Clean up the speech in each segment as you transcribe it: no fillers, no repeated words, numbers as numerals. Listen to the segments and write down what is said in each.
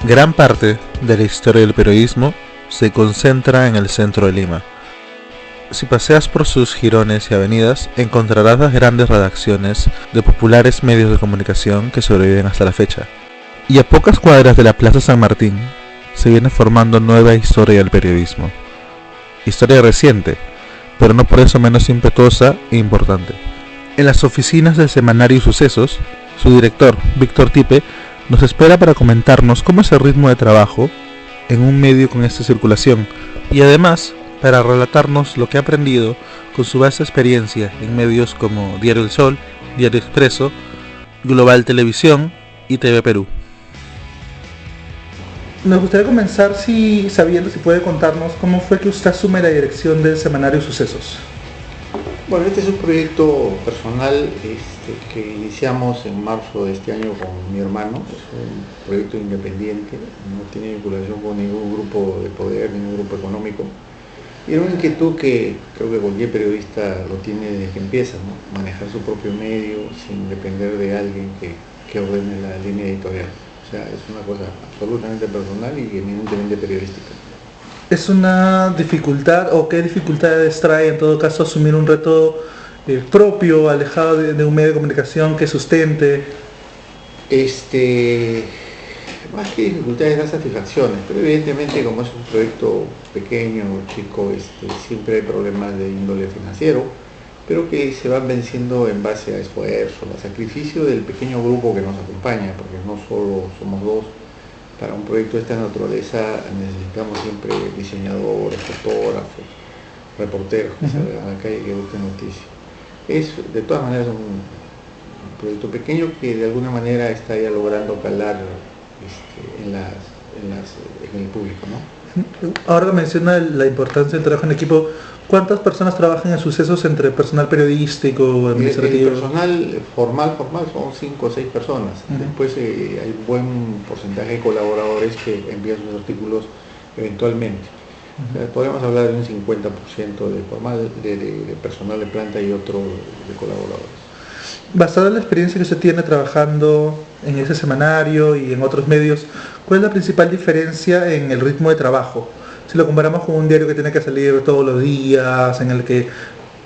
Gran parte de la historia del periodismo se concentra en el centro de Lima. Si paseas por sus jirones y avenidas, encontrarás las grandes redacciones de populares medios de comunicación que sobreviven hasta la fecha. Y a pocas cuadras de la Plaza San Martín se viene formando nueva historia del periodismo. Historia reciente, pero no por eso menos impetuosa e importante. En las oficinas del semanario Sucesos, su director, Víctor Tipe, nos espera para comentarnos cómo es el ritmo de trabajo en un medio con esta circulación y además para relatarnos lo que ha aprendido con su vasta experiencia en medios como Diario El Sol, Diario Expreso, Global Televisión y TV Perú. Nos gustaría comenzar sabiendo si puede contarnos cómo fue que usted asume la dirección del semanario Sucesos. Bueno, este es un proyecto personal que iniciamos en marzo de este año con mi hermano. Es un proyecto independiente, no tiene vinculación con ningún grupo de poder, ningún grupo económico. Y era una inquietud que creo que cualquier periodista lo tiene desde que empieza, ¿no? Manejar su propio medio sin depender de alguien que ordene la línea editorial. O sea, es una cosa absolutamente personal y eminentemente periodística. ¿Es una dificultad o qué dificultades trae en todo caso asumir un reto propio, alejado de un medio de comunicación que sustente? Más que dificultades da satisfacciones, pero evidentemente como es un proyecto pequeño, chico, siempre hay problemas de índole financiero, pero que se van venciendo en base a esfuerzo, a sacrificio del pequeño grupo que nos acompaña, porque no solo somos dos. Para un proyecto de esta naturaleza necesitamos siempre diseñadores, fotógrafos, reporteros que salgan a la calle y que busquen noticias. Es de todas maneras un proyecto pequeño que de alguna manera está ya logrando calar en el público, ¿no? Ahora menciona la importancia del trabajo en equipo. ¿Cuántas personas trabajan en Sucesos entre personal periodístico, administrativo? El personal formal son 5 o 6 personas. Después hay un buen porcentaje de colaboradores que envían sus artículos eventualmente. O sea, podemos hablar de un 50% de formal, de personal de planta y otro de colaboradores. Basado en la experiencia que usted tiene trabajando en ese semanario y en otros medios, ¿cuál es la principal diferencia en el ritmo de trabajo? Si lo comparamos con un diario que tiene que salir todos los días, en el que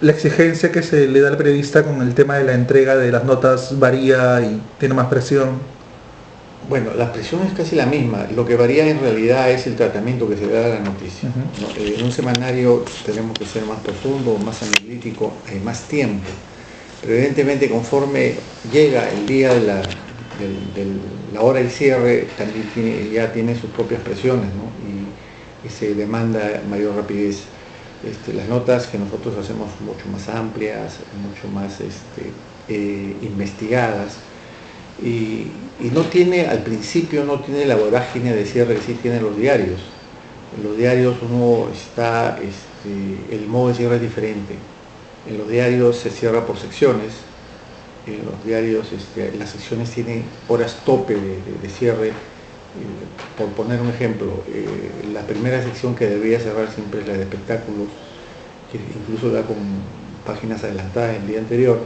la exigencia que se le da al periodista con el tema de la entrega de las notas varía y tiene más presión. Bueno, la presión es casi la misma. Lo que varía en realidad es el tratamiento que se le da a la noticia, ¿no? En un semanario tenemos que ser más profundo, más analítico, hay más tiempo. Pero evidentemente conforme llega el día de la hora del cierre, también ya tiene sus propias presiones, ¿no? Y se demanda mayor rapidez. Las notas que nosotros hacemos son mucho más amplias, mucho más investigadas y no tiene, al principio no tiene la vorágine de cierre que sí tienen los diarios. En los diarios el modo de cierre es diferente. En los diarios se cierra por secciones, en los diarios las secciones tienen horas tope de cierre. Por poner un ejemplo, la primera sección que debería cerrar siempre es la de espectáculos, que incluso da con páginas adelantadas el día anterior.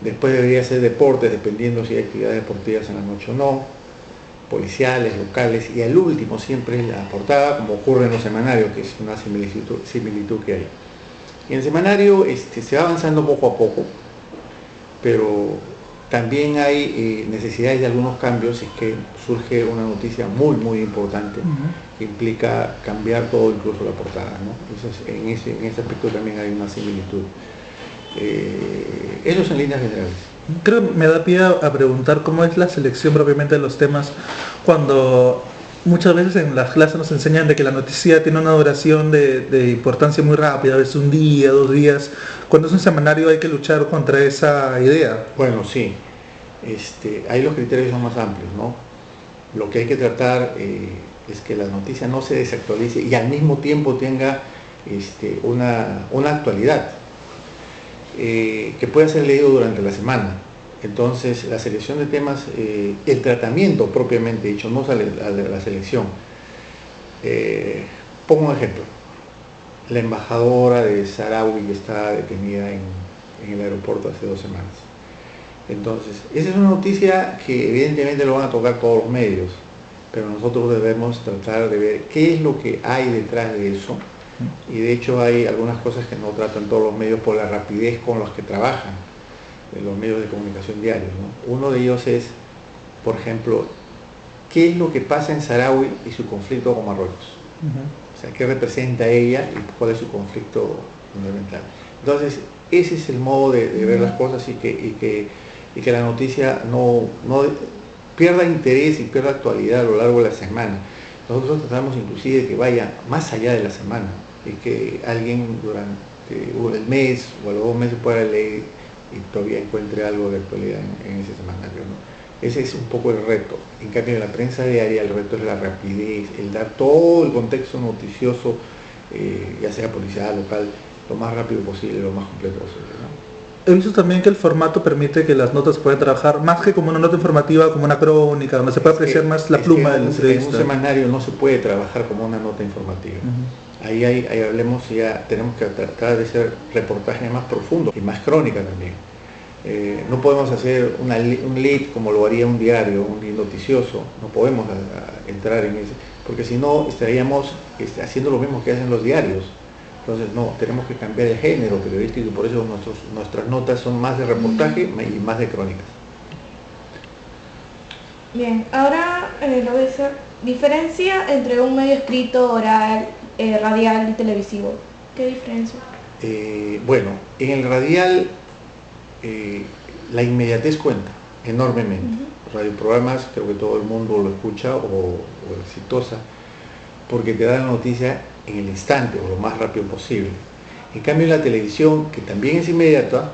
Después debería ser deportes, dependiendo si hay actividades deportivas en la noche o no, policiales, locales, y al último siempre es la portada, como ocurre en los semanarios, que es una similitud que hay. Y en el semanario se va avanzando poco a poco, pero también hay necesidades de algunos cambios si es que surge una noticia muy, muy importante que implica cambiar todo, incluso la portada, ¿no? Entonces, en ese aspecto también hay una similitud. Eso es en líneas generales. Creo que me da pie a preguntar cómo es la selección propiamente de los temas cuando muchas veces en las clases nos enseñan de que la noticia tiene una duración de importancia muy rápida, a veces un día, 2 días. Cuando es un semanario hay que luchar contra esa idea. Bueno, sí. Ahí los criterios son más amplios, ¿no? Lo que hay que tratar es que la noticia no se desactualice y al mismo tiempo tenga una actualidad que pueda ser leído durante la semana. Entonces, la selección de temas, el tratamiento propiamente dicho, no sale a la selección. Pongo un ejemplo. La embajadora de Saharaui que está detenida en el aeropuerto hace 2 semanas. Entonces, esa es una noticia que evidentemente lo van a tocar todos los medios. pero nosotros debemos tratar de ver qué es lo que hay detrás de eso, y de hecho hay algunas cosas que no tratan todos los medios por la rapidez con los que trabajan los medios de comunicación diarios, ¿no? Uno de ellos es, por ejemplo, qué es lo que pasa en Saharaui y su conflicto con Marruecos. O sea, qué representa ella y cuál es su conflicto fundamental. Entonces, ese es el modo de ver las cosas, y que la noticia no pierda interés y pierda actualidad a lo largo de la semana. Nosotros tratamos inclusive de que vaya más allá de la semana, y que alguien durante el mes o a los 2 meses pueda leer y todavía encuentre algo de actualidad en ese semanario, ¿no? Ese es un poco el reto. En cambio, en la prensa diaria el reto es la rapidez, el dar todo el contexto noticioso, ya sea policial, local, lo más rápido posible, lo más completo posible, ¿no? He visto también que el formato permite que las notas puedan trabajar más que como una nota informativa, como una crónica, donde se puede apreciar más la pluma del entrevista. En un semanario no se puede trabajar como una nota informativa. Ahí hablemos, ya tenemos que tratar de hacer reportajes más profundos y más crónica también. No podemos hacer un lead como lo haría un diario, un lead noticioso. No podemos entrar en ese, porque si no estaríamos haciendo lo mismo que hacen los diarios. Entonces no, tenemos que cambiar el género periodístico, y por eso nuestras notas son más de reportaje y más de crónicas. Bien, ahora lo voy a hacer. Diferencia entre un medio escrito, oral, radial y televisivo. ¿Qué diferencia? Bueno, en el radial la inmediatez cuenta enormemente. Radioprogramas, creo que todo el mundo lo escucha, o Exitosa, porque te da la noticia en el instante o lo más rápido posible. En cambio, en la televisión, que también es inmediata,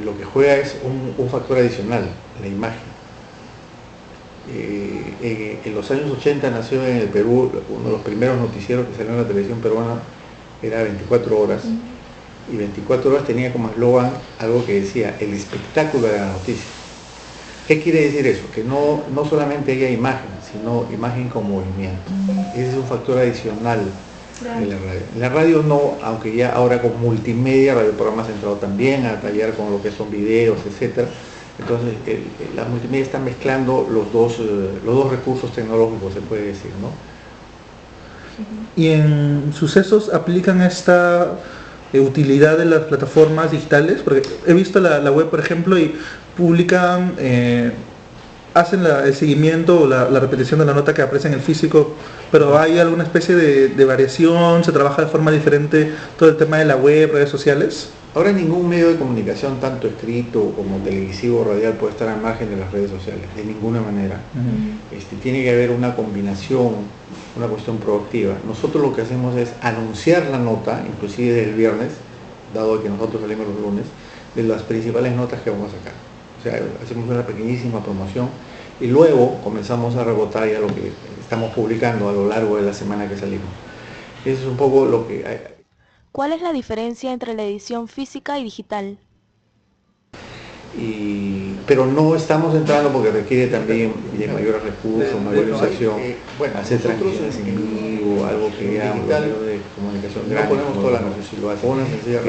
lo que juega es un factor adicional, la imagen. En los años 80 nació en el Perú uno de los primeros noticieros que salió en la televisión peruana, era 24 horas, y 24 horas tenía como eslogan algo que decía: el espectáculo de la noticia. ¿Qué quiere decir eso? Que no solamente haya imagen, sino imagen con movimiento. Ese es un factor adicional de la radio. En la radio no, aunque ya ahora con multimedia, radioprogramas ha entrado también a tallar con lo que son videos, etcétera. Entonces, la multimedia está mezclando los dos recursos tecnológicos, se puede decir, ¿no? Y en Sucesos aplican esta utilidad de las plataformas digitales, porque he visto la web, por ejemplo, y publican, hacen el seguimiento o la repetición de la nota que aparece en el físico, pero hay alguna especie de variación, se trabaja de forma diferente todo el tema de la web, redes sociales. Ahora ningún medio de comunicación, tanto escrito como televisivo o radial, puede estar al margen de las redes sociales, de ninguna manera. Tiene que haber una combinación, una cuestión proactiva. Nosotros lo que hacemos es anunciar la nota, inclusive desde el viernes, dado que nosotros salimos los lunes, de las principales notas que vamos a sacar. O sea, hacemos una pequeñísima promoción y luego comenzamos a rebotar ya lo que estamos publicando a lo largo de la semana que salimos. Eso es un poco lo que hay. ¿Cuál es la diferencia entre la edición física y digital? Pero no estamos entrando porque requiere también de mayores recursos, mayor inserción, hacer transmisiones en vivo, algo que ya un medio de comunicación grande, no ponemos toda la noche, si lo hacen,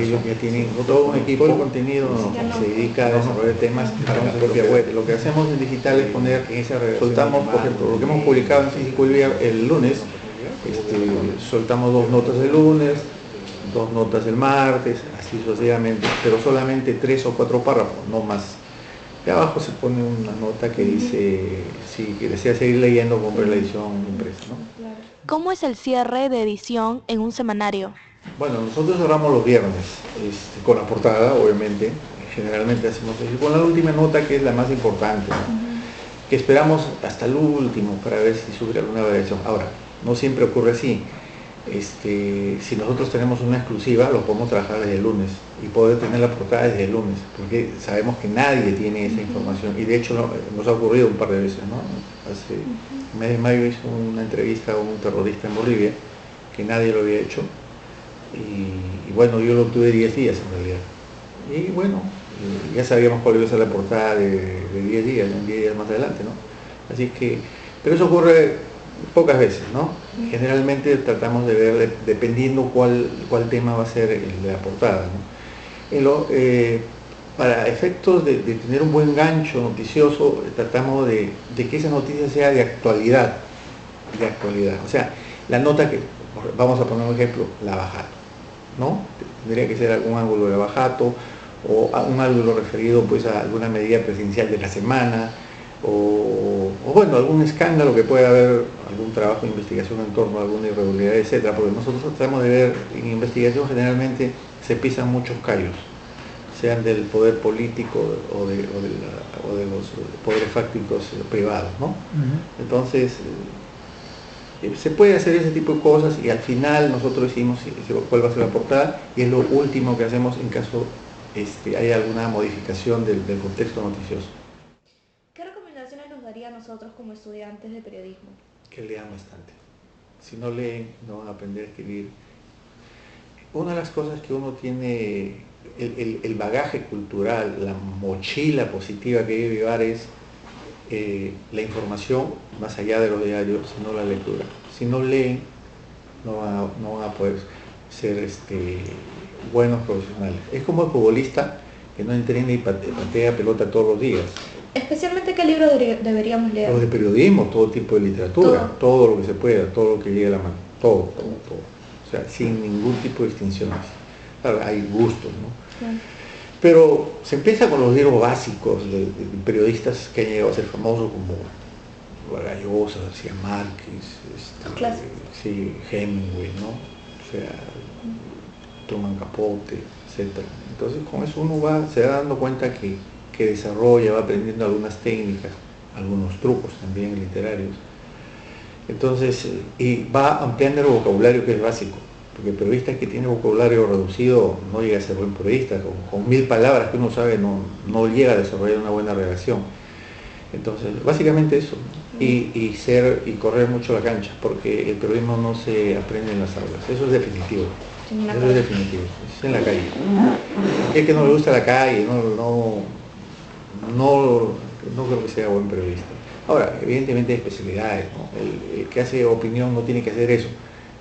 ellos ya tienen todo un equipo de contenido, se dedica a desarrollar temas para la propia web. Lo que hacemos en digital es poner, soltamos, por ejemplo, lo que hemos publicado en físico el lunes, soltamos 2 notas el lunes, 2 notas el martes, así sucesivamente, pero solamente 3 o 4 párrafos, no más. Y abajo se pone una nota que dice, si desea seguir leyendo, compre la edición impresa, ¿no? ¿Cómo es el cierre de edición en un semanario? Bueno, nosotros cerramos los viernes, con la portada, obviamente, generalmente hacemos eso, con la última nota, que es la más importante, ¿no? Que esperamos hasta el último para ver si sube alguna variación. Ahora, no siempre ocurre así. Si nosotros tenemos una exclusiva, lo podemos trabajar desde el lunes y poder tener la portada desde el lunes, porque sabemos que nadie tiene esa información, y de hecho nos ha ocurrido un par de veces, ¿no? Hace el mes de mayo hizo una entrevista a un terrorista en Bolivia que nadie lo había hecho, y bueno, yo lo obtuve 10 días en realidad, y bueno, ya sabíamos cuál iba a ser la portada de 10 días, en 10 días más adelante, ¿no? Así que, pero eso ocurre pocas veces, ¿no? Generalmente tratamos de ver, dependiendo cuál tema va a ser el de la portada, ¿no? Para efectos de tener un buen gancho noticioso, tratamos de que esa noticia sea de actualidad, de actualidad. O sea, la nota que, vamos a poner un ejemplo, Lavajato, ¿no? Tendría que ser algún ángulo de Lavajato, o un ángulo referido pues a alguna medida presidencial de la semana, o bueno, algún escándalo que pueda haber, algún trabajo de investigación en torno a alguna irregularidad, etcétera, porque nosotros tratamos de ver, en investigación generalmente se pisan muchos callos, sean del poder político o de los poderes fácticos privados, ¿no? Entonces, se puede hacer ese tipo de cosas y al final nosotros decimos cuál va a ser la portada y es lo último que hacemos en caso hay alguna modificación del contexto noticioso. ¿Qué recomendaciones nos daría a nosotros como estudiantes de periodismo? Que lean bastante. Si no leen, no van a aprender a escribir. Una de las cosas que uno tiene, el bagaje cultural, la mochila positiva que debe llevar es la información más allá de los diarios, sino la lectura. Si no leen, no van a poder ser buenos profesionales. Es como el futbolista que no entrena y patea pelota todos los días. Especialmente, ¿qué libros deberíamos leer? Los de periodismo, todo tipo de literatura, todo lo que se pueda, todo lo que llegue a la mano, todo. O sea, sin ningún tipo de distinciones. Claro, hay gustos, ¿no? Claro. Pero se empieza con los libros básicos de periodistas que han llegado a ser famosos como Vargas Llosa, García Márquez, sí, Hemingway, ¿no? O sea, Truman Capote, etc. Entonces con eso uno se va dando cuenta que desarrolla, va aprendiendo algunas técnicas, algunos trucos también literarios. Entonces, y va ampliando el vocabulario que es básico. Porque el periodista que tiene vocabulario reducido no llega a ser buen periodista, con 1000 palabras que uno sabe no llega a desarrollar una buena redacción. Entonces, básicamente eso, y correr mucho la cancha, porque el periodismo no se aprende en las aulas, eso es definitivo. Eso es definitivo, es en la calle. Es que no le gusta la calle, no creo que sea buen periodista. Ahora, evidentemente hay especialidades, ¿no? El que hace opinión no tiene que hacer eso.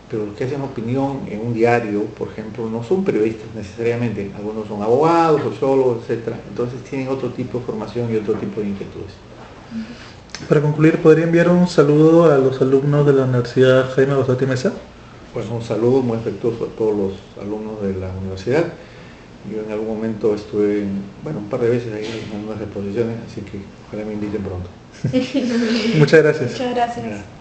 Pero los que hacen opinión en un diario, por ejemplo, no son periodistas necesariamente, algunos son abogados, sociólogos, etc. Entonces tienen otro tipo de formación y otro tipo de inquietudes. Para concluir, ¿podría enviar un saludo a los alumnos de la Universidad Jaime Basotti Meza? Pues un saludo muy afectuoso a todos los alumnos de la universidad. Yo en algún momento estuve, un par de veces ahí en unas exposiciones, así que ojalá me inviten pronto. Muchas gracias. Muchas gracias.